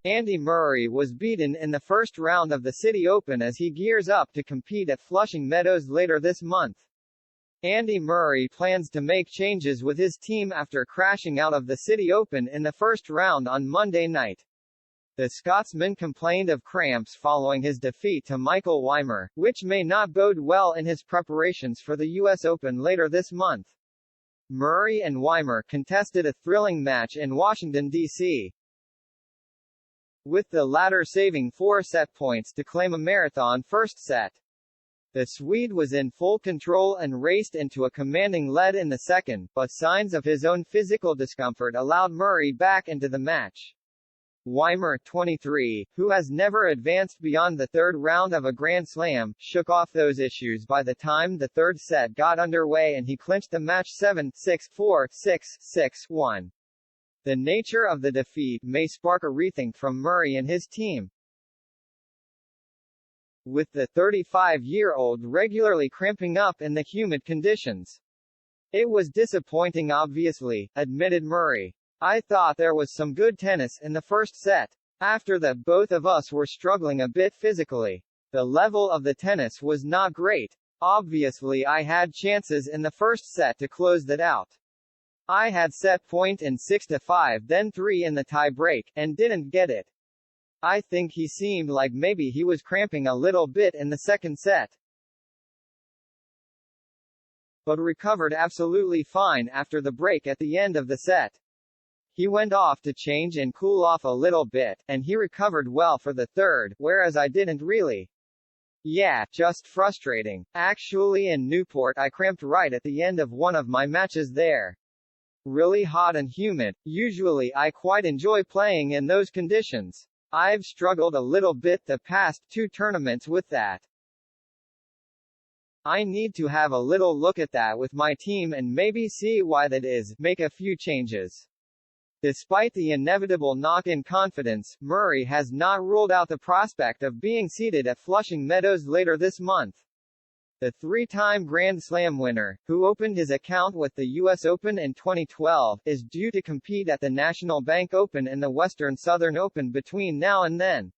Andy Murray was beaten in the first round of the Citi Open as he gears up to compete at Flushing Meadows later this month. Andy Murray plans to make changes with his team after crashing out of the Citi Open in the first round on Monday night. The Scotsman complained of cramps following his defeat to Michael Weimer, which may not bode well in his preparations for the U.S. Open later this month. Murray and Weimer contested a thrilling match in Washington, D.C., with the latter saving 4 set points to claim a marathon first set. The Swede was in full control and raced into a commanding lead in the second, but signs of his own physical discomfort allowed Murray back into the match. Weimer, 23, who has never advanced beyond the third round of a Grand Slam, shook off those issues by the time the third set got underway and he clinched the match 7-6, 4-6, 6-1. The nature of the defeat may spark a rethink from Murray and his team, with the 35-year-old regularly cramping up in the humid conditions. It was disappointing obviously, admitted Murray. I thought there was some good tennis in the first set. After that both of us were struggling a bit physically. The level of the tennis was not great. Obviously I had chances in the first set to close that out. I had set point in 6-5 then 3 in the tie break, and didn't get it. I think he seemed like maybe he was cramping a little bit in the second set, but recovered absolutely fine after the break at the end of the set. He went off to change and cool off a little bit, and he recovered well for the third, whereas I didn't really. Yeah, just frustrating. Actually in Newport I cramped right at the end of one of my matches there. Really hot and humid. Usually I quite enjoy playing in those conditions. I've struggled a little bit the past 2 tournaments with that. I need to have a little look at that with my team and maybe see why that is, make a few changes. Despite the inevitable knock in confidence, Murray has not ruled out the prospect of being seated at Flushing Meadows later this month. The 3-time Grand Slam winner, who opened his account with the U.S. Open in 2012, is due to compete at the National Bank Open and the Western Southern Open between now and then.